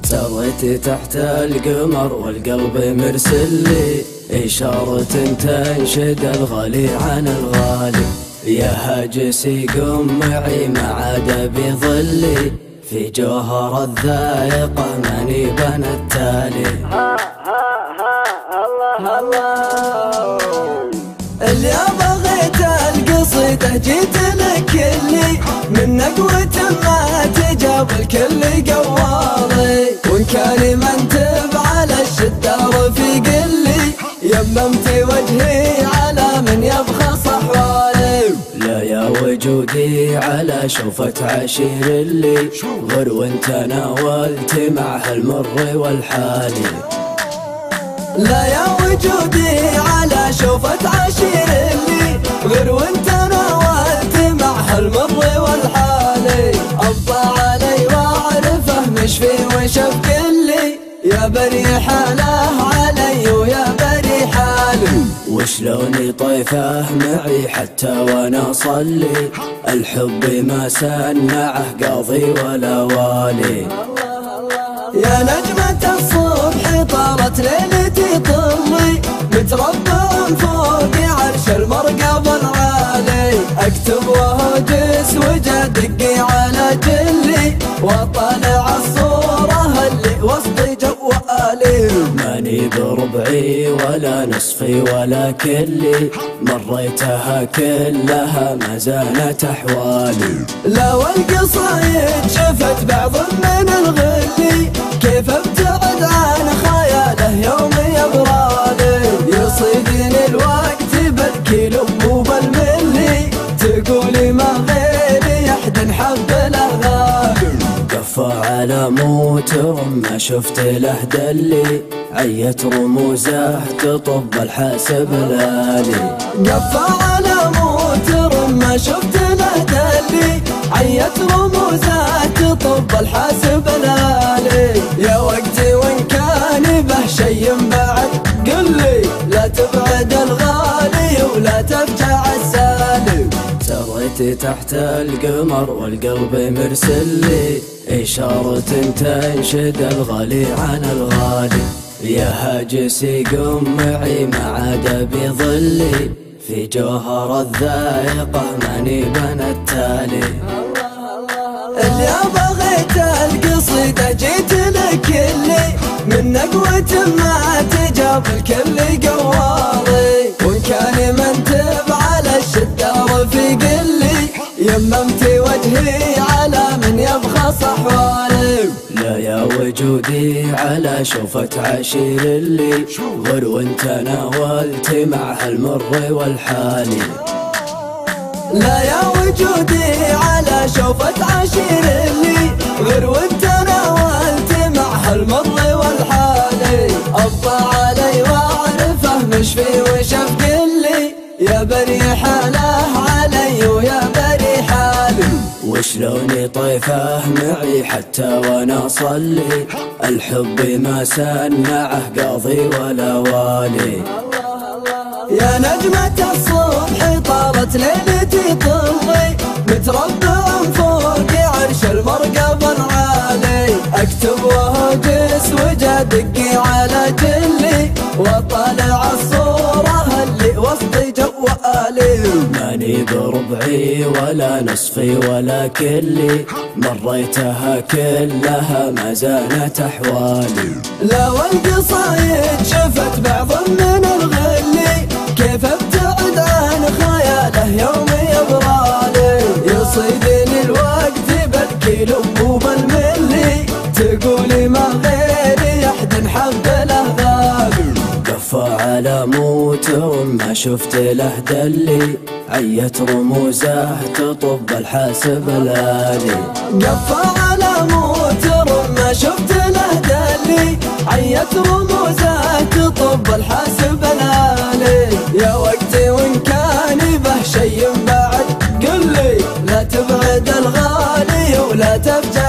سريت تحت القمر والقلب مرسل لي إشارة تنشد الغالي عن الغالي. يا هاجسي قم معي ما عاد بظلي، في جوهر الذائقة ماني بنا التالي. اللي بغيت القصيدة جيت لك اللي من نقوة ما تجاب الكل قوالي، وإن كان منتب على الشدة رفيق اللي يممت وجهي على من يبخص أحوالي. لا يا وجودي على شوفة عشير اللي غر وانت ناولت معها المر والحالي. لا يا وجودي على شوفة عشير اللي غير وانت ناولت معها المر والحالي. أبطى علي واعرفه مش في وشف كلي، يا بري حاله علي ويا بري حالي. وشلوني طيفه معي حتى وانا اصلي، الحب ما سنعه قاضي ولا والي. يا نجمة الصبح طالت ليلتي طلي، متربع فوق عرش المرقب العالي. اكتب وهجس وجدقي على جلي، واطلع الصورة اللي وسط جوالي. ماني بربعي ولا نصفي ولا كلي، مريتها كلها ما زالت احوالي. لا والقصايد شفت بعض من الغلي، كيف ابتعد عن خياله يوم يبرالي. يصيدني الوقت بالكيلو مو بالملي، تقولي ما غيري يحد حب الاغاني. قفى على موتر ما شفت له دلي، عيت رموزه تطب الحاسب الالي. قفى على موتر ما شفت له دلي، عيت رموزه تطب الحاسب الالي. يا وقتي وان كان به شي بعد قلي، لا تبعد الغالي ولا تفجع السالي. سريت تحت القمر والقلب مرسل لي إشارة تنشد الغالي عن الغالي. يا هاجسي قم معي ما عاد بظلي، في جوهر الذائقة ماني بنا التالي. اللي بغيت القصيدة جيت لك اللي من نقوة ما تجاب الكل قوالي، وإن كان منتب على الشدة رفيق اللي يممت وجهي على من يبخص أحوالي. لا يا وجودي على شوفة عشير اللي غر وانت ناولت معها المر والحالي. لا يا وجودي على شوفة عشير اللي غير وانت ناولت معها المر والحالي. أبطى علي واعرفه مش في وشف قلي، يا بري حاله علي ويا بري حالي. وشلوني طيفه معي حتى وانا اصلي، الحب ما سنعه قاضي ولا والي. يا نجمة الصبح طالت ليلتي طلي، متربع فوق عرش المرقب العالي. اكتب وهجس وجدقي على جلي، واطلع الصورة اللي وسط جوالي. ماني بربعي ولا نصفي ولا كلي، مريتها كلها ما زالت احوالي. لا والقصايد شفت بعض من الغلي، كيف ابتعد عن خياله يوم يبرالي. يصيدني الوقت بالكيلو مو بالملي، تقولي ما غيري يحد حب الاغاني. قفى على موتر ما شفت له دلي، عيت رموزه تطب الحاسب الالي. قفى على موتر ما شفت له دلي، عيت رموزه تطب الحاسب الالي. يا وقتي وان كان به شي بعد قلي، لا تبعد الغالي ولا تفجع